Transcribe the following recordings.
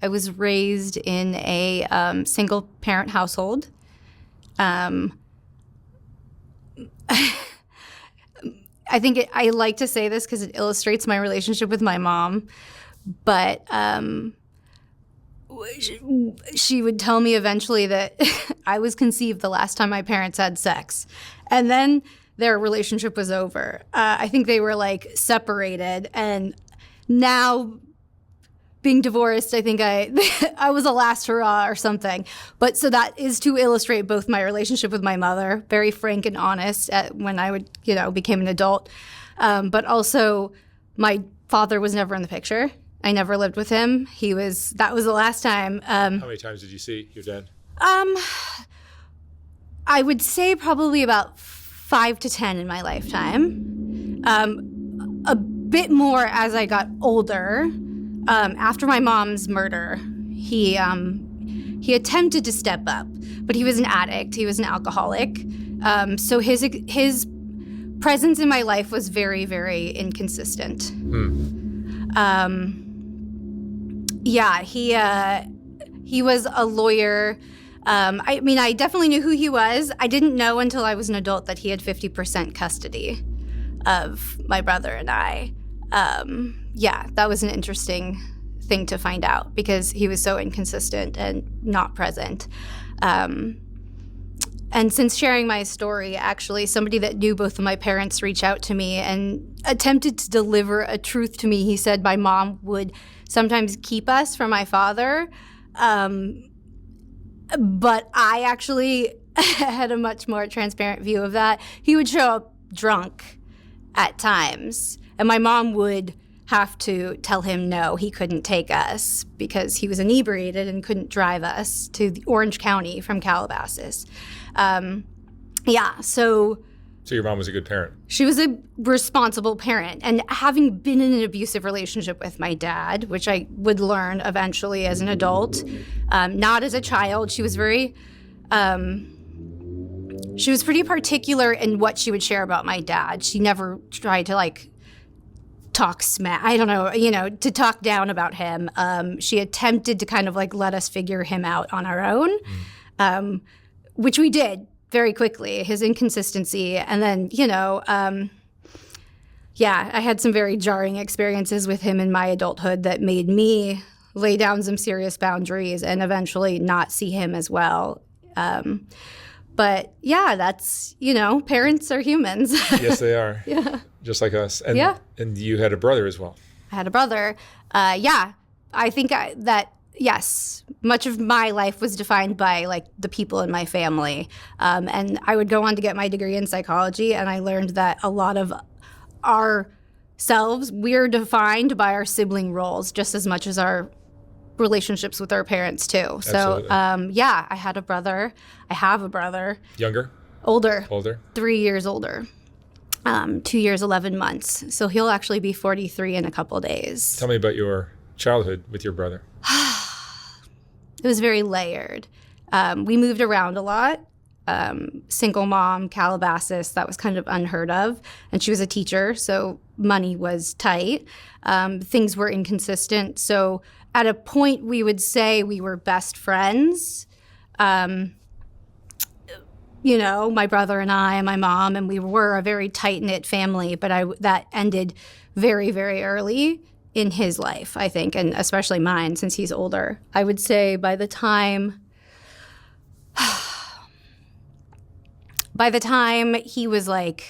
I was raised in a single-parent household. I think I like to say this because it illustrates my relationship with my mom, but she would tell me eventually that I was conceived the last time my parents had sex. And then their relationship was over. I think they were like separated, and now being divorced, I think I was a last hurrah or something. But so that is to illustrate both my relationship with my mother, very frank and honest when I became an adult. But also my father was never in the picture. I never lived with him. That was the last time. How many times did you see your dad? I would say probably about 5 to 10 in my lifetime. A bit more as I got older. After my mom's murder, he attempted to step up, but he was an addict. He was an alcoholic. So his presence in my life was very, very inconsistent. Yeah, he was a lawyer. I mean, I definitely knew who he was. I didn't know until I was an adult that he had 50% custody of my brother and I. Yeah, that was an interesting thing to find out because he was so inconsistent and not present. And since sharing my story, actually, somebody that knew both of my parents reached out to me and attempted to deliver a truth to me. He said my mom would sometimes keep us from my father, but I actually had a much more transparent view of that. He would show up drunk at times, and my mom would have to tell him no, he couldn't take us because he was inebriated and couldn't drive us to Orange County from Calabasas. Yeah, so your mom was a good parent. She was a responsible parent. And having been in an abusive relationship with my dad, which I would learn eventually as an adult, not as a child, she was very, she was pretty particular in what she would share about my dad. She never tried to talk smack, I don't know, to talk down about him. She attempted to kind of let us figure him out on our own, which we did very quickly, his inconsistency. And then, yeah, I had some very jarring experiences with him in my adulthood that made me lay down some serious boundaries and eventually not see him as well. But yeah, that's, parents are humans. Yes, they are. Yeah. Just like us. And, yeah. And you had a brother as well. I had a brother. Yeah, I think that, yes, much of my life was defined by the people in my family. And I would go on to get my degree in psychology, and I learned that a lot of ourselves, we're defined by our sibling roles just as much as our relationships with our parents too. Absolutely. So yeah, I had a brother. I have a brother. Younger? Older. 3 years older. 2 years, 11 months. So he'll actually be 43 in a couple days. Tell me about your childhood with your brother. It was very layered. We moved around a lot. Single mom, Calabasas, that was kind of unheard of. And she was a teacher, so money was tight. Things were inconsistent. So at a point, we would say we were best friends. My brother and I and my mom, and we were a very tight-knit family, but that ended very, very early in his life, I think, and especially mine since he's older. I would say by the time he was 8,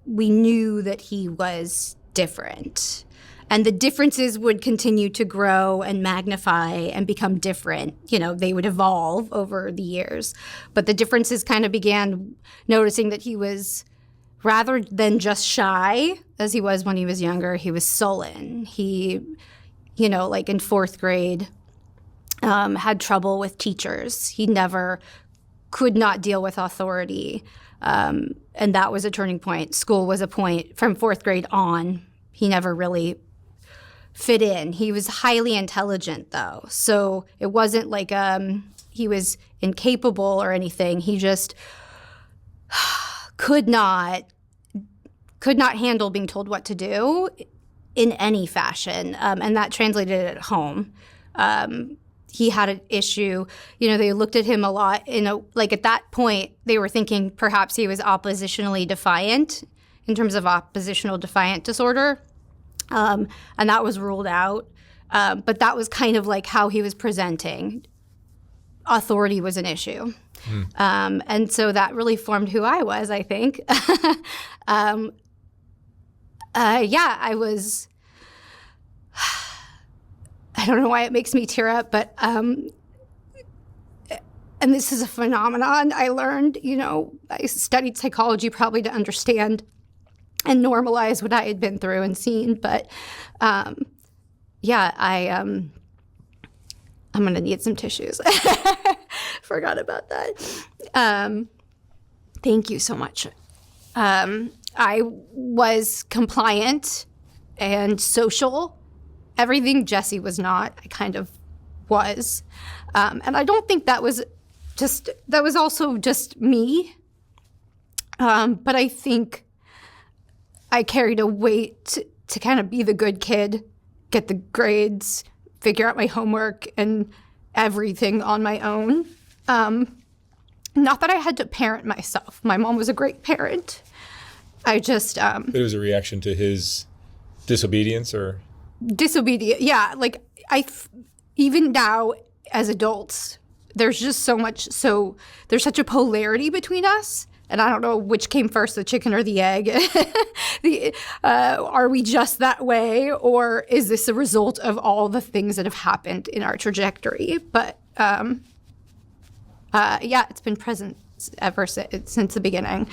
we knew that he was different. And the differences would continue to grow and magnify and become different. They would evolve over the years. But the differences kind of began noticing that he was, rather than just shy, as he was when he was younger, he was sullen. He, in 4th grade, had trouble with teachers. He never could not deal with authority. And that was a turning point. School was a point. From 4th grade on, he never really fit in. He was highly intelligent, though. So it wasn't he was incapable or anything. He just could not handle being told what to do in any fashion, and that translated at home. He had an issue. They looked at him a lot. At that point, they were thinking perhaps he was oppositionally defiant in terms of oppositional defiant disorder, and that was ruled out. But that was kind of like how he was presenting. Authority was an issue. And so that really formed who I was, I think. I was... I don't know why it makes me tear up, but and this is a phenomenon I learned. I studied psychology probably to understand and normalize what I had been through and seen. But I'm gonna need some tissues. Forgot about that. Thank you so much. I was compliant and social. Everything Jesse was not, I kind of was. And I don't think that was also just me. But I think I carried a weight to kind of be the good kid, get the grades, figure out my homework and everything on my own. Not that I had to parent myself. My mom was a great parent. But it was a reaction to his disobedience or... Disobedient, yeah. Even now as adults, there's just there's such a polarity between us, and I don't know which came first, the chicken or the egg. Are we just that way, or is this a result of all the things that have happened in our trajectory? But it's been present ever since the beginning.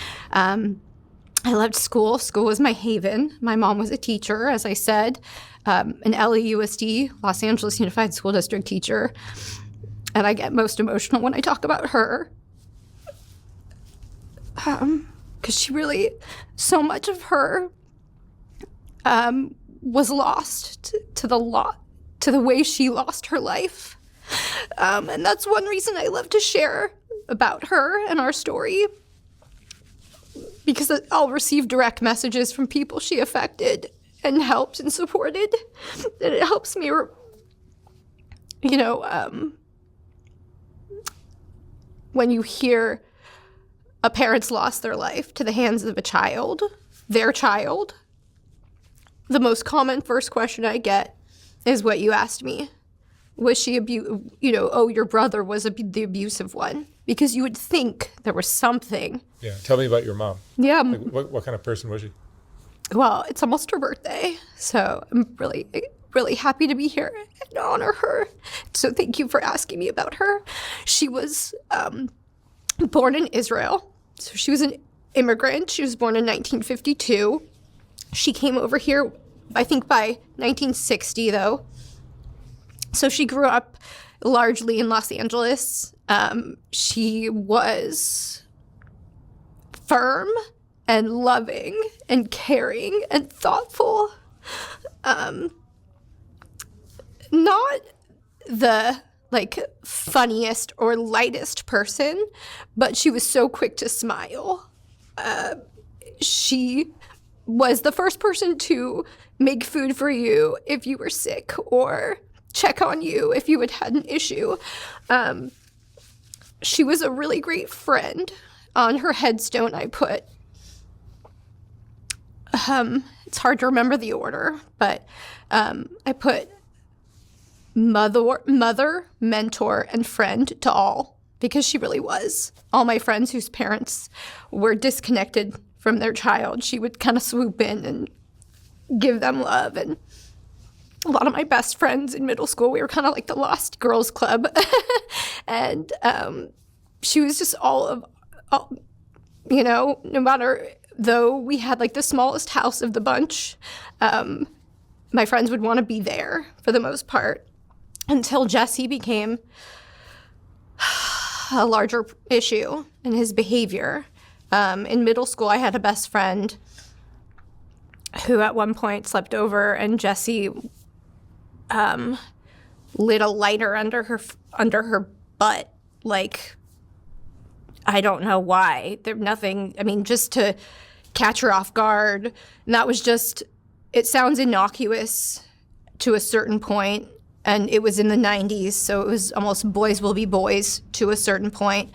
I loved school. School was my haven. My mom was a teacher, as I said, an LAUSD, Los Angeles Unified School District teacher. And I get most emotional when I talk about her. Because she really, so much of her was lost to the way she lost her life. And that's one reason I love to share about her and our story. Because I'll receive direct messages from people she affected and helped and supported. And it helps me, when you hear a parent's lost their life to the hands of their child, the most common first question I get is what you asked me. Was she your brother was the abusive one? Because you would think there was something. Yeah, tell me about your mom. Yeah. What kind of person was she? Well, it's almost her birthday, so I'm really, really happy to be here and honor her. So thank you for asking me about her. She was born in Israel, so she was an immigrant. She was born in 1952. She came over here, I think, by 1960, though. So she grew up largely in Los Angeles. She was firm and loving and caring and thoughtful. Not the funniest or lightest person, but she was so quick to smile. She was the first person to make food for you if you were sick or check on you if you had an issue. She was a really great friend. On her headstone, I put, it's hard to remember the order, but I put mother, mentor, and friend to all, because she really was. All my friends whose parents were disconnected from their child, she would kind of swoop in and give them love. And a lot of my best friends in middle school, we were kind of like the Lost Girls Club. And she was just no matter, though we had the smallest house of the bunch, my friends would want to be there for the most part, until Jesse became a larger issue in his behavior. In middle school, I had a best friend who at one point slept over, and Jesse lit a lighter under her butt. I don't know why. Just to catch her off guard. And that was just it sounds innocuous to a certain point, and it was in the 90s, so it was almost boys will be boys to a certain point.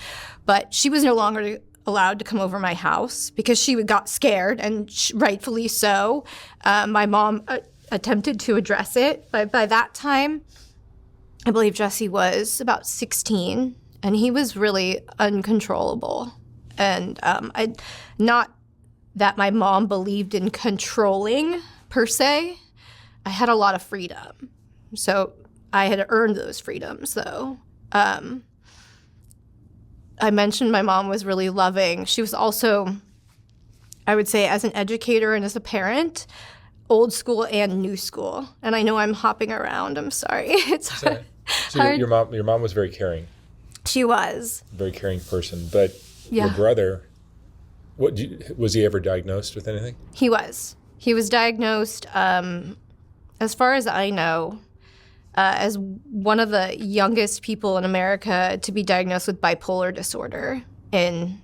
But she was no longer allowed to come over my house because she got scared, and rightfully so. My mom attempted to address it, but by that time, I believe Jesse was about 16, and he was really uncontrollable. And not that my mom believed in controlling per se. I had a lot of freedom. So I had earned those freedoms, though. I mentioned my mom was really loving. She was also, I would say, as an educator and as a parent, old school and new school. And I know I'm hopping around. I'm sorry. It's hard. So your mom was very caring. She was. A very caring person. But Yeah. your brother, was he ever diagnosed with anything? He was. He was diagnosed, as far as I know, as one of the youngest people in America to be diagnosed with bipolar disorder in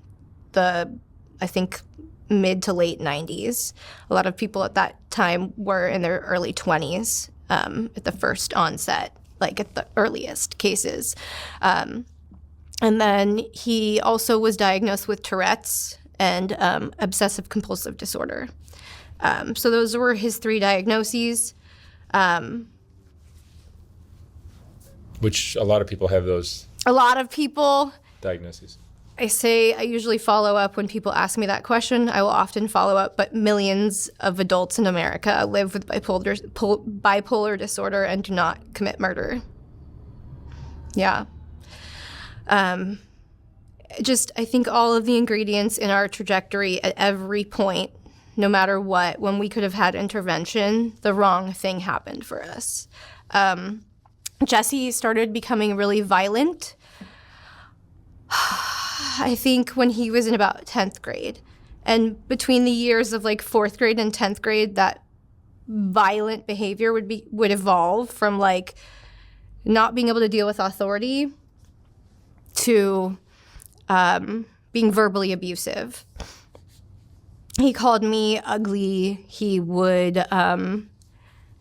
the, I think, mid to late 90s. A lot of people at that time were in their early 20s at the first onset, like at the earliest cases. And then he also was diagnosed with Tourette's and obsessive compulsive disorder. So those were his 3 diagnoses. Which a lot of people have those A lot of people, diagnoses. I usually follow up when people ask me that question. I will often follow up, but millions of adults in America live with bipolar disorder and do not commit murder. Yeah. I think all of the ingredients in our trajectory at every point, no matter what, when we could have had intervention, the wrong thing happened for us. Jesse started becoming really violent, I think, when he was in about 10th grade. And between the years of like 4th grade and 10th grade, that violent behavior would evolve from like not being able to deal with authority to being verbally abusive. He called me ugly. He would,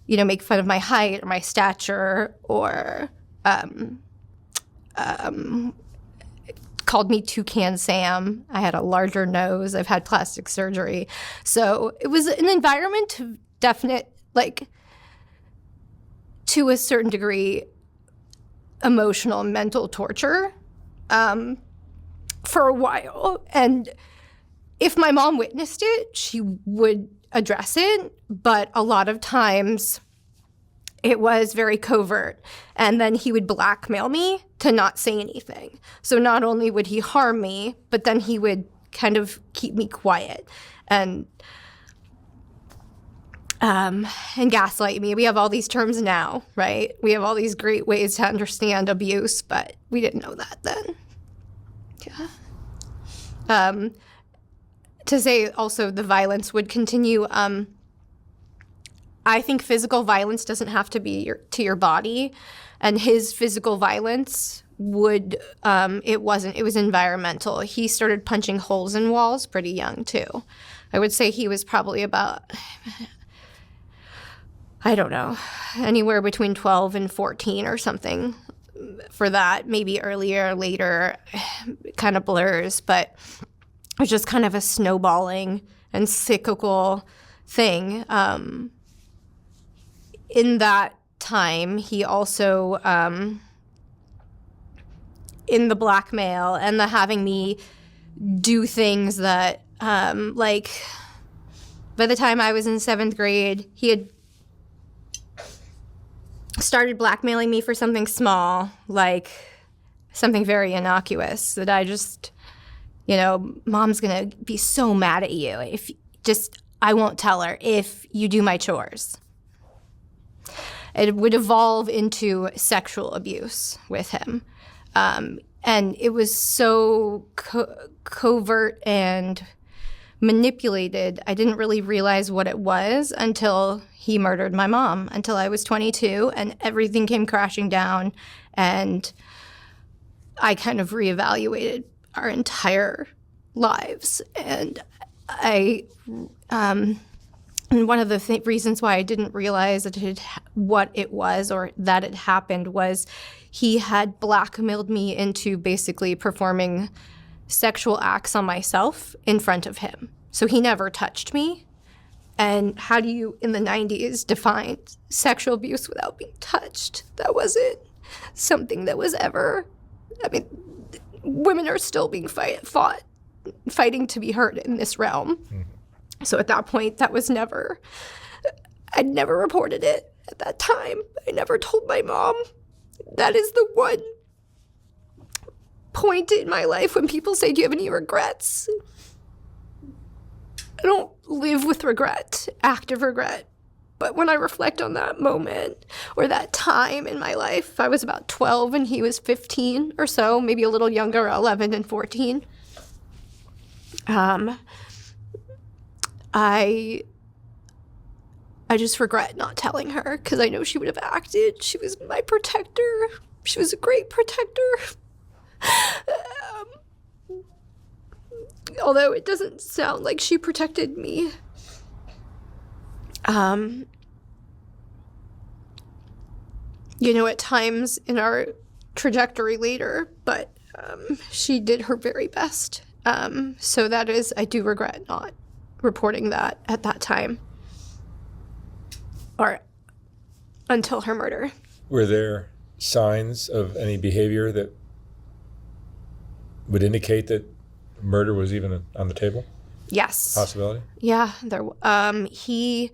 make fun of my height or my stature, or called me Toucan Sam. I had a larger nose. I've had plastic surgery. So it was an environment of definite, like, to a certain degree, emotional and mental torture for a while. And if my mom witnessed it, she would address it, but a lot of times it was very covert. And then he would blackmail me to not say anything. So not only would he harm me, but then he would kind of keep me quiet and gaslight me. We have all these terms now, right? We have all these great ways to understand abuse, but we didn't know that then. Yeah. To say also the violence would continue. I think physical violence doesn't have to be to your body, and his physical violence it was environmental. He started punching holes in walls pretty young too. I would say he was probably about, I don't know, anywhere between 12 and 14 or something for that. Maybe earlier or later, it kind of blurs, but it was just kind of a snowballing and cyclical thing. In that time, he also, in the blackmail and the having me do things that, like, by the time I was in 7th grade, he had started blackmailing me for something small, like something very innocuous that I just, Mom's going to be so mad at you I won't tell her if you do my chores. It would evolve into sexual abuse with him. And it was so covert and manipulated. I didn't really realize what it was until he murdered my mom, until I was 22, and everything came crashing down. And I kind of reevaluated our entire lives. And I And one of the reasons why I didn't realize what it was or that it happened was he had blackmailed me into basically performing sexual acts on myself in front of him. So he never touched me. And how do you, in the 90s, define sexual abuse without being touched? That wasn't something that was ever, I mean, women are still being fighting to be heard in this realm. Mm-hmm. So at that point, that was I'd never reported it at that time. I never told my mom. That is the one point in my life when people say, do you have any regrets? I don't live with regret, active regret. But when I reflect on that moment or that time in my life, I was about 12 and he was 15 or so, maybe a little younger, 11 and 14. I just regret not telling her because I know she would have acted. She was my protector. She was a great protector. Although it doesn't sound like she protected me. At times in our trajectory later, but she did her very best. So that is, I do regret not reporting that at that time or until her murder. Were there signs of any behavior that would indicate that murder was even on the table? Yes. Possibility? Yeah. He,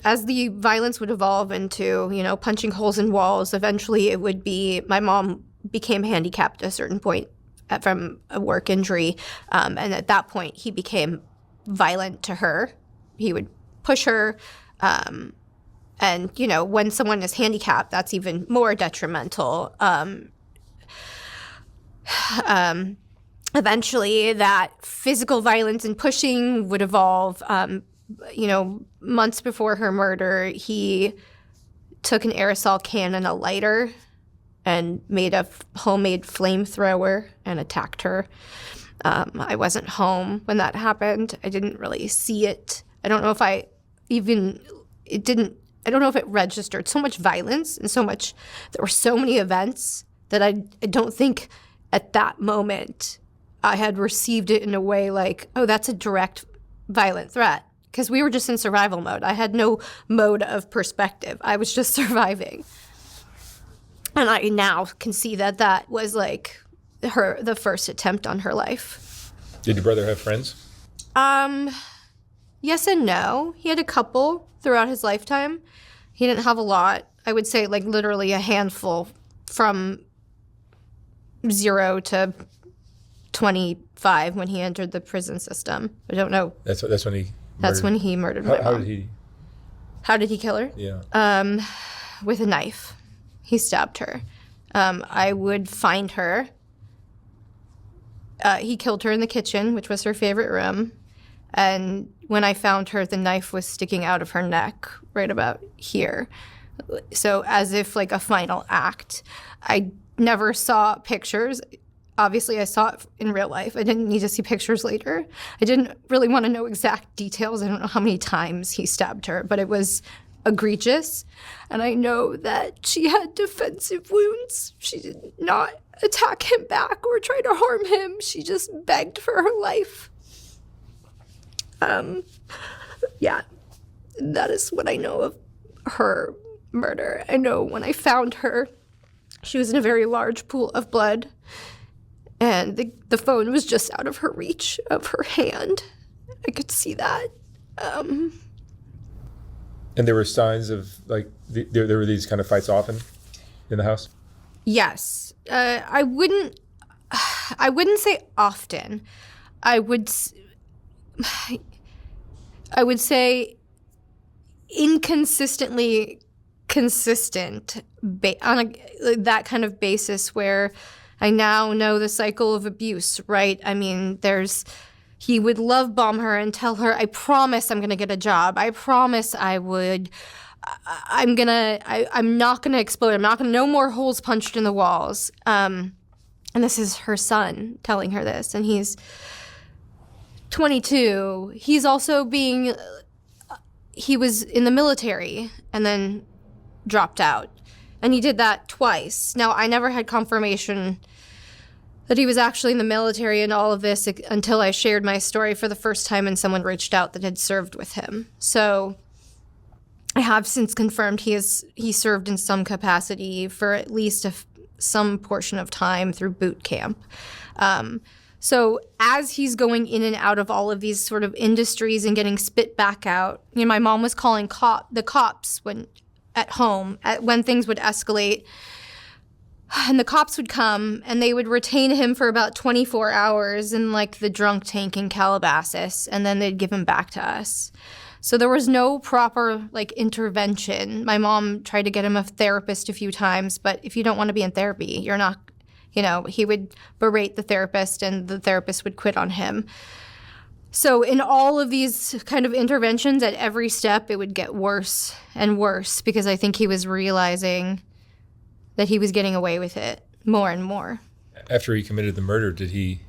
as the violence would evolve into, punching holes in walls, eventually it would be, my mom became handicapped at a certain point from a work injury. And at that point, he became violent to her. He would push her. And, when someone is handicapped, that's even more detrimental. Eventually, that physical violence and pushing would evolve. Months before her murder, he took an aerosol can and a lighter and made a homemade flamethrower and attacked her. I wasn't home when that happened. I didn't really see it. I don't know if I don't know if it registered so much violence and there were so many events that I don't think at that moment I had received it in a way like, oh, that's a direct violent threat. Because we were just in survival mode. I had no mode of perspective. I was just surviving. And I now can see that was like the first attempt on her life. Did your brother have friends? Yes and no. He had a couple throughout his lifetime. He didn't have a lot. I would say like literally a handful from 0 to 25 when he entered the prison system. I don't know. That's when he. That's when he murdered my mom. How did he kill her? Yeah. With a knife. He stabbed her. I would find her. He killed her in the kitchen, which was her favorite room. And when I found her, the knife was sticking out of her neck, right about here. So as if like a final act. I never saw pictures. Obviously, I saw it in real life. I didn't need to see pictures later. I didn't really want to know exact details. I don't know how many times he stabbed her, but it was egregious. And I know that she had defensive wounds. She did not attack him back or try to harm him. She just begged for her life. Yeah, that is what I know of her murder. I know when I found her, she was in a very large pool of blood. And the phone was just out of her reach of her hand. I could see that. And there were signs of, like, there were these kind of fights often in the house? Yes. I wouldn't say often. I would say inconsistently consistent on that kind of basis where I now know the cycle of abuse, right? I mean, he would love bomb her and tell her, I promise I'm going to get a job. I promise I'm not going to explode. I'm not going to, no more holes punched in the walls. And this is her son telling her this. And he's 22. He's also he was in the military and then dropped out. And he did that twice. Now, I never had confirmation that he was actually in the military and all of this until I shared my story for the first time and someone reached out that had served with him. So I have since confirmed he served in some capacity for at least some portion of time through boot camp. So as he's going in and out of all of these sort of industries and getting spit back out, my mom was calling the cops at home when things would escalate. And the cops would come and they would retain him for about 24 hours in like the drunk tank in Calabasas, and then they'd give him back to us. So there was no proper like intervention. My mom tried to get him a therapist a few times, but if you don't want to be in therapy, you're not, he would berate the therapist and the therapist would quit on him. So in all of these kind of interventions at every step, it would get worse and worse because I think he was realizing that he was getting away with it more and more. After he committed the murder, did he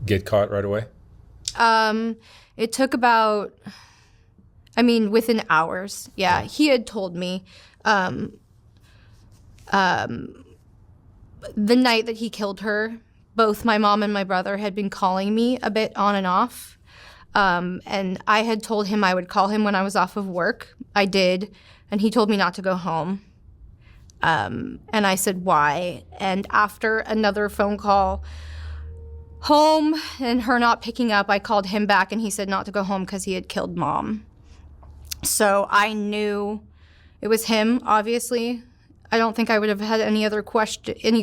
get caught right away? It took within hours. Yeah, he had told me the night that he killed her, both my mom and my brother had been calling me a bit on and off. And I had told him I would call him when I was off of work. I did, and he told me not to go home. And I said, why? And after another phone call home and her not picking up, I called him back and he said not to go home because he had killed Mom. So I knew it was him, obviously. I don't think I would have had any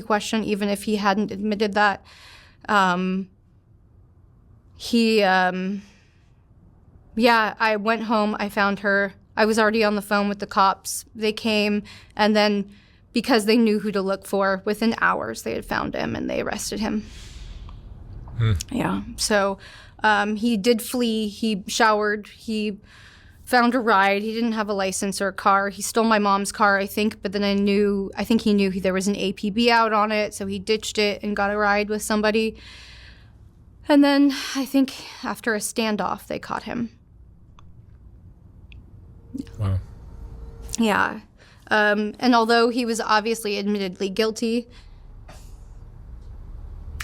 question, even if he hadn't admitted that. I went home, I found her. I was already on the phone with the cops. They came, and then because they knew who to look for, within hours they had found him and they arrested him. Yeah, so he did flee. He showered. He found a ride. He didn't have a license or a car. He stole my mom's car, I think, but then I think he knew there was an APB out on it, so he ditched it and got a ride with somebody. And then I think after a standoff, they caught him. Wow. Yeah. And although he was obviously admittedly guilty,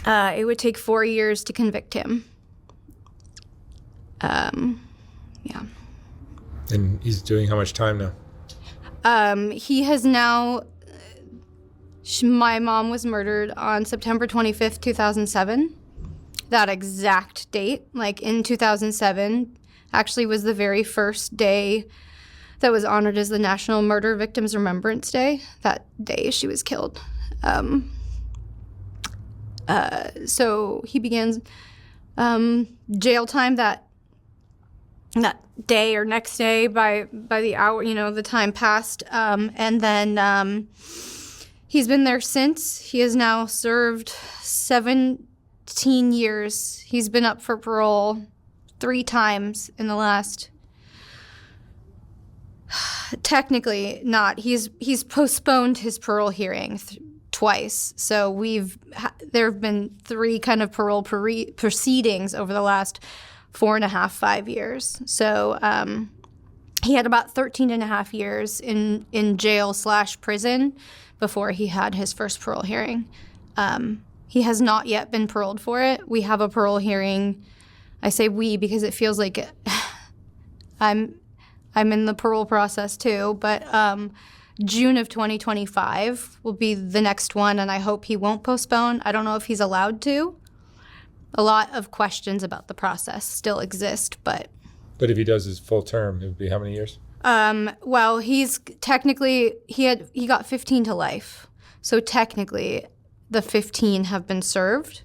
it would take 4 years to convict him. Yeah. And he's doing how much time now? He has now... my mom was murdered on September 25th, 2007. That exact date, like in 2007, actually was the very first day that was honored as the National Murder Victims Remembrance Day. That day she was killed. So he began jail time that day or next day by the hour, the time passed. And then he's been there since. He has now served 17 years. He's been up for parole 3 times in the last... Technically not. He's postponed his parole hearing twice. So there have been 3 kind of parole proceedings over the last 4.5, 5 years. So he had about 13.5 years in jail/prison before he had his first parole hearing. He has not yet been paroled for it. We have a parole hearing. I say we because it feels like I'm in the parole process too, but June of 2025 will be the next one, and I hope he won't postpone. I don't know if he's allowed to. A lot of questions about the process still exist, but... But if he does his full term, it would be how many years? Well, he's technically... He got 15 to life, so technically the 15 have been served.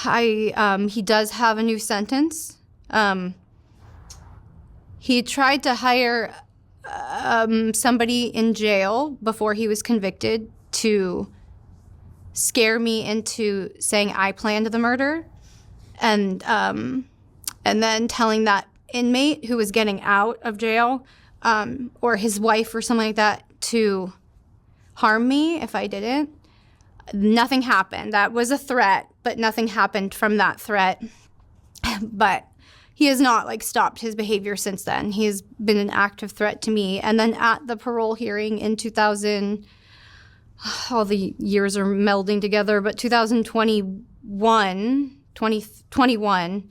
He does have a new sentence. He tried to hire somebody in jail before he was convicted to scare me into saying I planned the murder, and then telling that inmate who was getting out of jail, or his wife or something like that, to harm me if I didn't. Nothing happened. That was a threat, but nothing happened from that threat. But he has not like stopped his behavior since then. He has been an active threat to me. And then at the parole hearing in 2000, all the years are melding together, but 2021,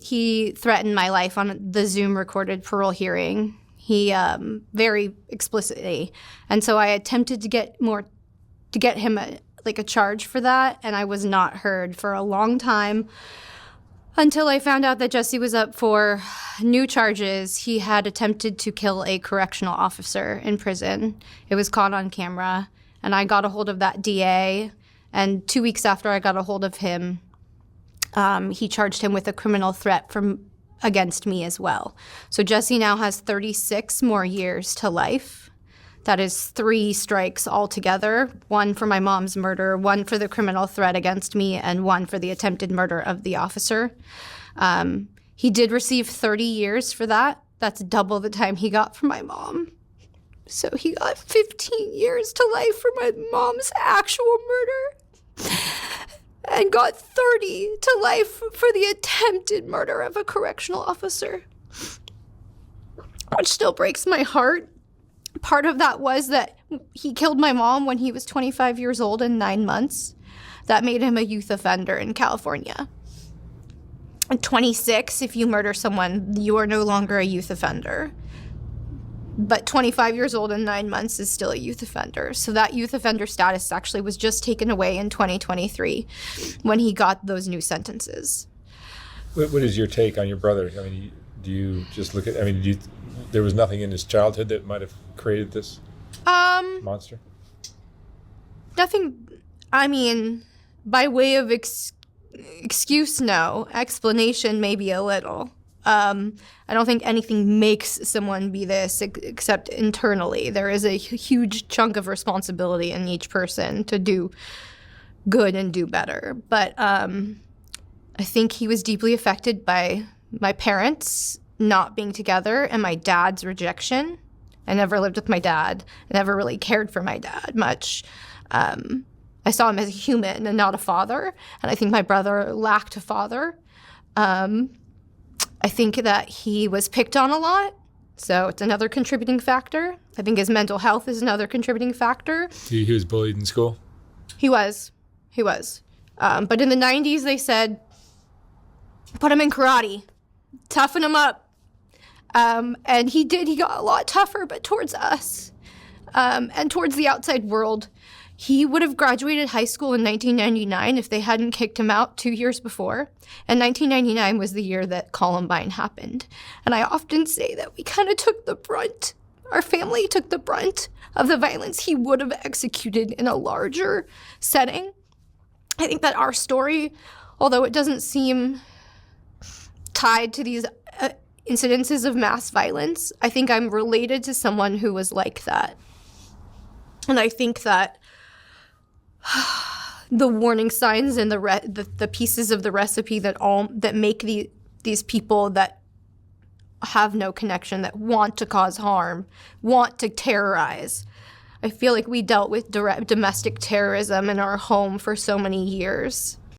he threatened my life on the Zoom recorded parole hearing. He very explicitly. And so I attempted to get him a charge for that, and I was not heard for a long time until I found out that Jesse was up for new charges. He had attempted to kill a correctional officer in prison. It was caught on camera, and I got a hold of that DA, and 2 weeks after I got a hold of him, he charged him with a criminal threat against me as well. So Jesse now has 36 more years to life. That is 3 strikes altogether, 1 for my mom's murder, 1 for the criminal threat against me, and 1 for the attempted murder of the officer. He did receive 30 years for that. That's double the time he got for my mom. So he got 15 years to life for my mom's actual murder and got 30 to life for the attempted murder of a correctional officer, which still breaks my heart. Part of that was that he killed my mom when he was 25 years old and 9 months. That made him a youth offender in California. At 26, if you murder someone, you are no longer a youth offender. But 25 years old and 9 months is still a youth offender. So that youth offender status actually was just taken away in 2023 when he got those new sentences. What is your take on your brother? I mean, do you just look at, there was nothing in his childhood that might have created this monster? Nothing, by way of excuse, no. Explanation, maybe a little. I don't think anything makes someone be this except internally. There is a huge chunk of responsibility in each person to do good and do better. But I think he was deeply affected by my parents not being together and my dad's rejection. I never lived with my dad. I never really cared for my dad much. I saw him as a human and not a father, and I think my brother lacked a father. I think that he was picked on a lot, so it's another contributing factor. I think his mental health is another contributing factor. He was bullied in school? He was. But in the 90s, they said, put him in karate, toughen him up. And he did. He got a lot tougher, but towards us and towards the outside world. He would have graduated high school in 1999 if they hadn't kicked him out 2 years before. And 1999 was the year that Columbine happened. And I often say that we kind of took the brunt. Our family took the brunt of the violence he would have executed in a larger setting. I think that our story, although it doesn't seem tied to these incidences of mass violence, I think I'm related to someone who was like that. And I think that the warning signs and the pieces of the recipe that make these people that have no connection, that want to cause harm, want to terrorize. I feel like we dealt with domestic terrorism in our home for so many years.